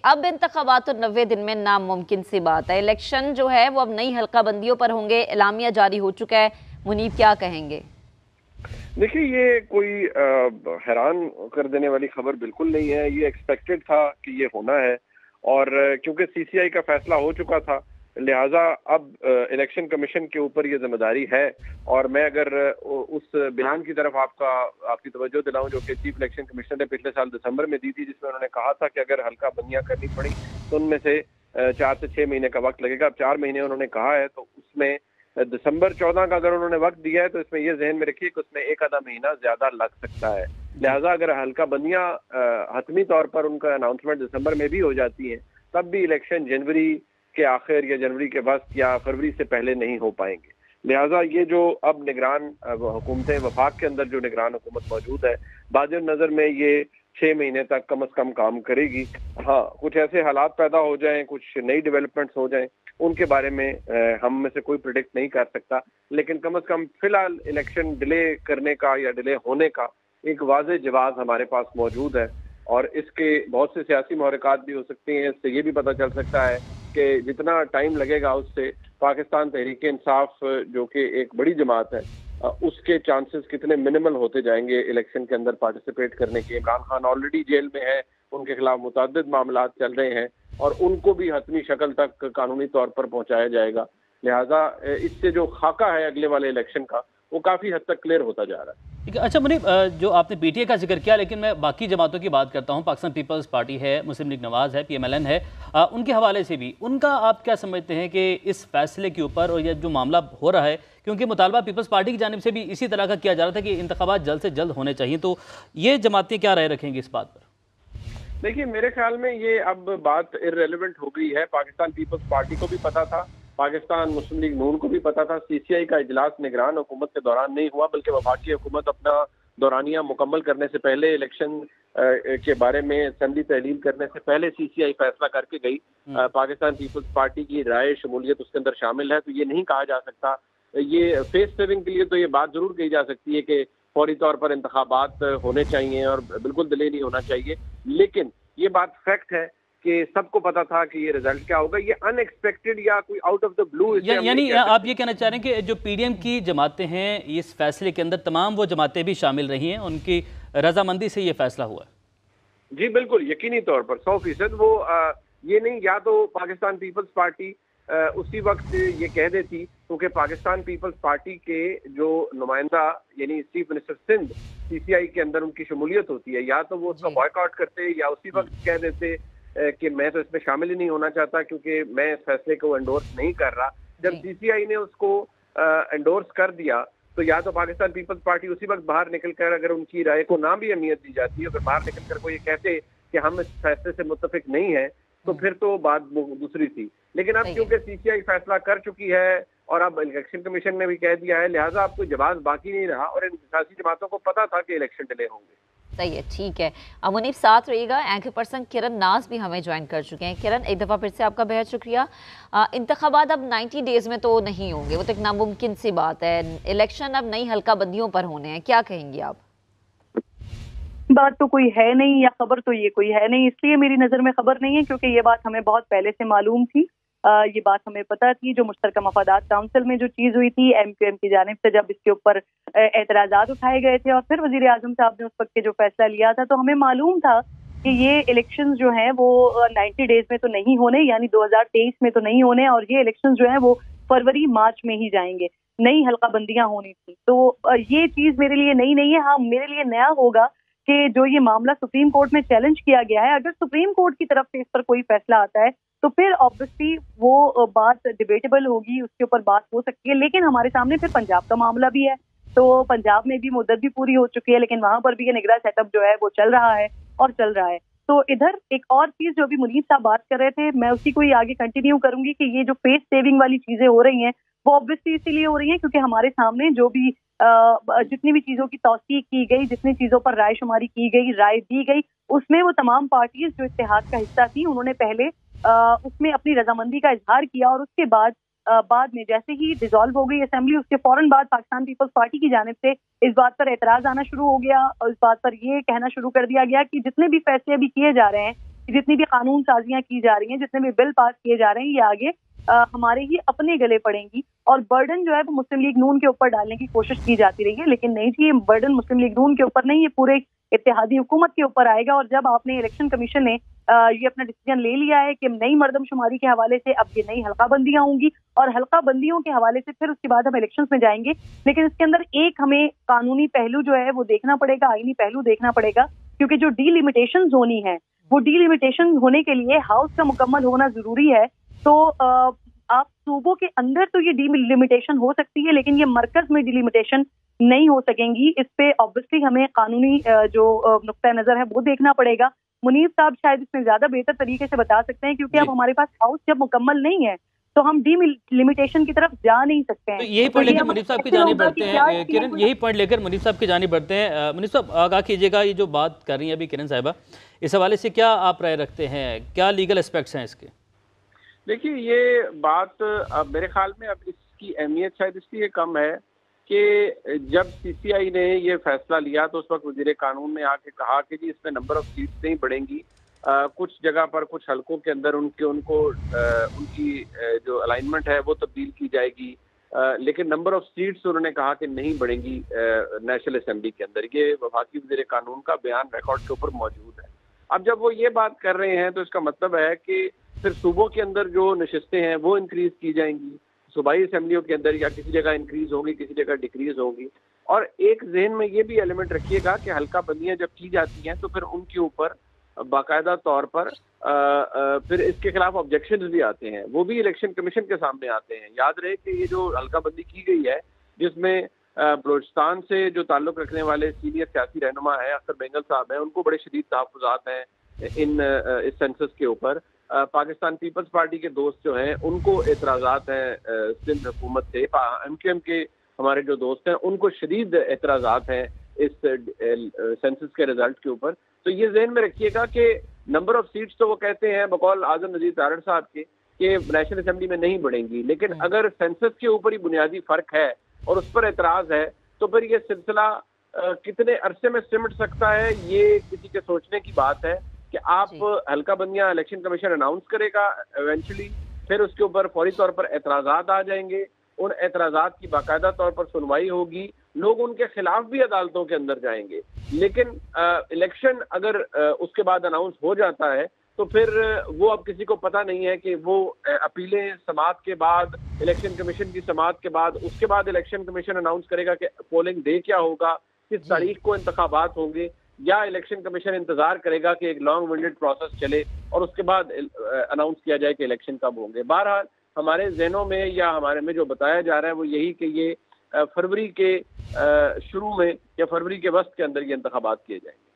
अब इंतखाबात तो 90 दिन में नामुमकिन सी बात है। इलेक्शन जो है वो अब नई हल्का बंदियों पर होंगे, एलामिया जारी हो चुका है। मुनीब क्या कहेंगे? देखिए, ये कोई हैरान कर देने वाली खबर बिल्कुल नहीं है। ये एक्सपेक्टेड था कि ये होना है, और क्योंकि सीसीआई का फैसला हो चुका था, लिहाजा अब इलेक्शन कमीशन के ऊपर ये जिम्मेदारी है। और मैं अगर उस बयान की तरफ आपकी तवज्जो दिलाऊं जो कि चीफ इलेक्शन कमिश्नर ने पिछले साल दिसंबर में दी थी, जिसमें उन्होंने कहा था कि अगर हल्का बंदियां करनी पड़ी तो उनमें से 4 से 6 महीने का वक्त लगेगा। अब 4 महीने उन्होंने कहा है, तो उसमें दिसंबर 14 का अगर उन्होंने वक्त दिया है तो इसमें ये जहन में रखिए कि उसमें एक आधा महीना ज्यादा लग सकता है। लिहाजा अगर हल्का बंदियां हतमी तौर पर उनका अनाउंसमेंट दिसंबर में भी हो जाती है, तब भी इलेक्शन जनवरी के आखिर या जनवरी के वस्त या फरवरी से पहले नहीं हो पाएंगे। लिहाजा ये जो अब निगरान हुकूमतें वफाक के अंदर जो निगरान हुकूमत मौजूद है, बाद नजर में ये 6 महीने तक कम से कम काम करेगी। हाँ, कुछ ऐसे हालात पैदा हो जाएं, कुछ नई डेवलपमेंट्स हो जाएं, उनके बारे में हम में से कोई प्रिडिक्ट नहीं कर सकता, लेकिन कम से कम फिलहाल इलेक्शन डिले करने का या डिले होने का एक वाज़ेह जवाब हमारे पास मौजूद है। और इसके बहुत से सियासी महरक़ात भी हो सकते हैं। इससे ये भी पता चल सकता है कि जितना टाइम लगेगा उससे पाकिस्तान तहरीक इंसाफ जो कि एक बड़ी जमात है, उसके चांसेस कितने मिनिमल होते जाएंगे इलेक्शन के अंदर पार्टिसिपेट करने के। इमरान खान ऑलरेडी जेल में है, उनके खिलाफ मुतअद्दिद मामलात चल रहे हैं और उनको भी हतमी शक्ल तक कानूनी तौर पर पहुंचाया जाएगा। लिहाजा इससे जो खाका है अगले वाले इलेक्शन का, वो काफ़ी हद तक क्लियर होता जा रहा है। अच्छा मुनीब, जो आपने पीटीआई का जिक्र किया, लेकिन मैं बाकी जमातों की बात करता हूं। पाकिस्तान पीपल्स पार्टी है, मुस्लिम लीग नवाज है, पीएमएलएन है, उनके हवाले से भी उनका आप क्या समझते हैं कि इस फैसले के ऊपर और ये जो मामला हो रहा है, क्योंकि मुतालबा पीपल्स पार्टी की जानिब से भी इसी तरह का किया जा रहा था कि इंतखाबात जल्द से जल्द होने चाहिए, तो ये जमातें क्या राय रखेंगी इस बात पर? देखिए, मेरे ख्याल में ये अब बात इररेलेवेंट हो गई है। पाकिस्तान पीपल्स पार्टी को भी पता था, पाकिस्तान मुस्लिम लीग नून को भी पता था। सीसीआई का इजलास निगरान हुकूमत के दौरान नहीं हुआ, बल्कि वफाकी हुकूमत अपना दौरानिया मुकम्मल करने से पहले, इलेक्शन के बारे में असेंबली तहलील करने से पहले सीसीआई फैसला करके गई। पाकिस्तान पीपल्स पार्टी की राय शमूलियत उसके अंदर शामिल है, तो ये नहीं कहा जा सकता। ये फेस सेविंग के लिए तो ये बात जरूर कही जा सकती है कि फौरी तौर पर इंतखाबात होने चाहिए और बिल्कुल डिले नहीं होना चाहिए, लेकिन ये बात फैक्ट है कि सबको पता था कि ये रिजल्ट क्या होगा। ये अनएक्सपेक्टेड या कोई आउट ऑफ द ब्लू, यानी आप ये कहना चाह रहे हैं कि जो पीडीएम की जमातें हैं, इस फैसले के अंदर तमाम वो जमातें भी शामिल रही हैं, उनकी रजामंदी से ये फैसला हुआ? जी बिल्कुल, यकीनी तौर पर 100%। वो ये नहीं, या तो पाकिस्तान पीपल्स पार्टी उसी वक्त ये कह देती, क्योंकि पाकिस्तान पीपल्स पार्टी के जो नुमाइंदा यानी चीफ मिनिस्टर सिंध सीसीआई के अंदर उनकी शमूलियत होती है, या तो वो उसका बॉयकॉट करते या उसी वक्त कह देते कि मैं तो इसमें शामिल ही नहीं होना चाहता क्योंकि मैं इस फैसले को एंडोर्स नहीं कर रहा। जब सीसीआई ने उसको एंडोर्स कर दिया, तो या तो पाकिस्तान पीपल्स पार्टी उसी वक्त बाहर निकलकर, अगर उनकी राय को ना भी अहमियत दी जाती है, अगर बाहर निकलकर को ये कहते कि हम इस फैसले से मुत्तफिक नहीं है, तो फिर तो बात दूसरी थी। लेकिन अब क्योंकि सीसीआई फैसला कर चुकी है और अब इलेक्शन कमीशन ने भी कह दिया है, लिहाजा अब कोई जवाब बाकी नहीं रहा, और इन सियासी जमातों को पता था कि इलेक्शन डिले होंगे। सही है, ठीक है। मुनीब साथ रहिएगा। एंकर पर्सन किरण नाज भी हमें ज्वाइन कर चुके हैं। किरण, एक दफ़ा फिर से आपका बेहद शुक्रिया। इंतखाबात अब 90 डेज में तो नहीं होंगे, वो तो एक नामुमकिन सी बात है। इलेक्शन अब नई हल्का बंदियों पर होने हैं, क्या कहेंगी आप? बात तो कोई है नहीं, या खबर तो ये कोई है नहीं, इसलिए मेरी नज़र में खबर नहीं है, क्योंकि ये बात हमें बहुत पहले से मालूम थी। ये बात हमें पता थी। जो मुश्तरका मफादात काउंसिल में जो चीज़ हुई थी MQM की जानिब से, जब इसके ऊपर एतराज़ात उठाए गए थे और फिर वज़ीर आज़म साहब ने उस वक्त के जो फैसला लिया था, तो हमें मालूम था कि ये इलेक्शंस जो हैं वो 90 डेज में तो नहीं होने, यानी 2023 में तो नहीं होने, और ये इलेक्शंस जो हैं वो फरवरी मार्च में ही जाएंगे। नई हल्का बंदियां होनी थी, तो ये चीज़ मेरे लिए नई नहीं है। हाँ, मेरे लिए नया होगा कि जो ये मामला सुप्रीम कोर्ट में चैलेंज किया गया है, अगर सुप्रीम कोर्ट की तरफ से इस पर कोई फैसला आता है तो फिर ऑब्वियसली वो बात डिबेटेबल होगी, उसके ऊपर बात हो सकती है। लेकिन हमारे सामने फिर पंजाब का मामला भी है, तो पंजाब में भी मुद्दत भी पूरी हो चुकी है, लेकिन वहां पर भी ये निगरान सेटअप जो है वो चल रहा है और चल रहा है। तो इधर एक और चीज जो भी मुनीब साहब बात कर रहे थे, मैं उसी को ही आगे कंटिन्यू करूंगी कि ये जो फेस सेविंग वाली चीजें हो रही हैं वो ऑब्वियसली इसीलिए हो रही हैं क्योंकि हमारे सामने जो भी जितनी भी चीजों की तौसीक की गई, जितनी चीजों पर राय शुमारी की गई, राय दी गई, उसमें वो तमाम पार्टीज जो इत्तेहाद का हिस्सा थी, उन्होंने पहले उसमें अपनी रजामंदी का इजहार किया, और उसके बाद में जैसे ही डिसॉल्व हो गई असेंबली, उसके फौरन बाद पाकिस्तान पीपल्स पार्टी की जानिब से इस बात पर एतराज आना शुरू हो गया, और इस बात पर ये कहना शुरू कर दिया गया कि जितने भी फैसले अभी किए जा रहे हैं کہ جتنی بھی قانون سازیاں کی جا رہی ہیں, جتنے بھی بل پاس کیے جا رہے ہیں, یہ آگے ہمارے ہی اپنے گلے پڑیں گی, اور برڈن جو ہے وہ مسلم لیگ نون کے اوپر ڈالنے کی کوشش کی جاتی رہی ہے. لیکن نہیں جی, یہ برڈن مسلم لیگ نون کے اوپر نہیں, یہ پورے اتحادی حکومت کے اوپر آئے گا. اور جب آپ نے الیکشن کمیشن نے یہ اپنا ڈیسیجن لے لیا ہے کہ نئی مردم شماری کے حوالے سے اب یہ نئی حلقہ بندیاں ہوں گی, اور حلقہ بندیوں کے حوالے سے پھر اس کے بعد ہم الیکشنز میں جائیں گے, لیکن اس کے اندر ایک ہمیں قانونی پہلو جو ہے وہ دیکھنا پڑے گا, آئینی پہلو دیکھنا پڑے گا, کیونکہ جو ڈی لیمیٹیشن ہونی ہے وہ ڈی لیمیٹیشن ہونے کے لیے ہاؤس کا مکمل ہونا ضروری ہے. تو آپ صوبوں کے اندر تو یہ ڈی لمیٹیشن ہو سکتی ہے, لیکن یہ مرکز میں ڈی لمیٹیشن نہیں ہو سکیں گی. اس پہ آبویسلی ہمیں قانونی جو نقطہ نظر ہے وہ دیکھنا پڑے گا. منیب صاحب شاید اس میں زیادہ بہتر طریقے سے بتا سکتے ہیں, کیونکہ اب ہمارے پاس ہاؤس جب مکمل نہیں ہے تو ہم ڈی لمیٹیشن کی طرف جا نہیں سکتے ہیں. یہی پوائنٹ لے کر منیب صاحب کی جانب بڑھتے ہیں کرن, یہی پوائنٹ لے کر منیب صاحب کی جانب بڑھتے ہیں. منیب صاحب آگاہ کیجیے گا, یہ جو بات کر رہی ہیں ابھی کرن صاحبہ, اس حوالے سے کیا آپ رائے رکھتے ہیں, کیا لیگل اسپیکٹس ہیں اس کے؟ دیکھیے یہ بات اب میرے خیال میں اب اس کی اہمیت شاید اس لیے کم ہے کہ جب سی سی آئی نے یہ فیصلہ لیا تو اس وقت وزیر قانون نے آ کے کہا کہ جی اس میں نمبر آف سیٹس نہیں بڑھیں گی, کچھ جگہ پر کچھ حلقوں کے اندر ان کی جو الائنمنٹ ہے وہ تبدیل کی جائے گی, لیکن نمبر آف سیٹس انہوں نے کہا کہ نہیں بڑھیں گی نیشنل اسمبلی کے اندر. یہ وفاقی وزیر قانون کا بیان ریکارڈ کے اوپر موجود ہے. اب جب وہ یہ بات کر رہے ہیں تو اس کا مطلب ہے کہ پھر صوبوں کے اندر جو نشستیں ہیں وہ انکریز کی جائیں گی, صوبائی اسمبلیوں کے اندر یا کسی جگہ انکریز ہوگی, کسی جگہ ڈیکریز ہوگی. اور ایک ذہن میں یہ بھی ایلیمنٹ رکھیے گا کہ حلقہ بندیاں جب کی جاتی ہیں تو پھر ان کے اوپر باقاعدہ طور پر پھر اس کے خلاف آبجیکشنز بھی آتے ہیں, وہ بھی الیکشن کمیشن کے سامنے آتے ہیں. یاد رہے کہ یہ جو حلقہ بندی کی گئی ہے جس میں بلوچستان سے جو تعلق رکھنے والے سینئر سیاسی رہنما ہیں اختر بینگل صاحب ہیں, ان کو بڑے شدید تحفظات ہیں اس سینسس کے اوپر. پاکستان پیپلز پارٹی کے دوست جو ہیں ان کو اعتراضات ہیں سندھ حکومت سے, ایم کیو ایم کے ہمارے جو دوست ہیں ان کو شدید اعتراضات ہیں اس سینسس کے رزلٹ کے اوپر. تو یہ ذہن میں رکھیے گا کہ نمبر آف سیٹس تو وہ کہتے ہیں بقول اعظم نذیر تارڑ صاحب کے کہ نیشنل اسمبلی میں نہیں بڑھیں گی, لیکن اگر سینسس کے اوپر ہی بنیادی فرق ہے اور اس پر اعتراض ہے تو پھر یہ سلسلہ کتنے عرصے میں سمٹ سکتا ہے, یہ کسی کے سوچنے کی بات ہے. کہ آپ حلقہ بندیاں الیکشن کمیشن اناؤنس کرے گا ایونچولی, پھر اس کے اوپر فوری طور پر اعتراضات آ جائیں گے, ان اعتراضات کی باقاعدہ طور پر سنوائی ہوگی, لوگ ان کے خلاف بھی عدالتوں کے اندر جائیں گے. لیکن الیکشن اگر اس کے بعد اناؤنس ہو جاتا ہے تو پھر وہ اب کسی کو پتہ نہیں ہے کہ وہ اپیلیں سماعت کے بعد, الیکشن کمیشن کی سماعت کے بعد, اس کے بعد الیکشن کمیشن اناؤنس کرے گا کہ پولنگ ڈے کیا ہوگا, کس تاریخ کو انتخابات ہوں گے, یا الیکشن کمیشن انتظار کرے گا کہ ایک لانگ ونڈڈ پروسیس چلے اور اس کے بعد اناؤنس کیا جائے کہ الیکشن کب ہوں گے. بہرحال ہمارے ذہنوں میں یا ہمارے میں جو بتایا جا رہا ہے وہ یہی کہ یہ فروری کے شروع میں یا فروری کے وسط کے اندر یہ انتخابات کیے جائیں گے.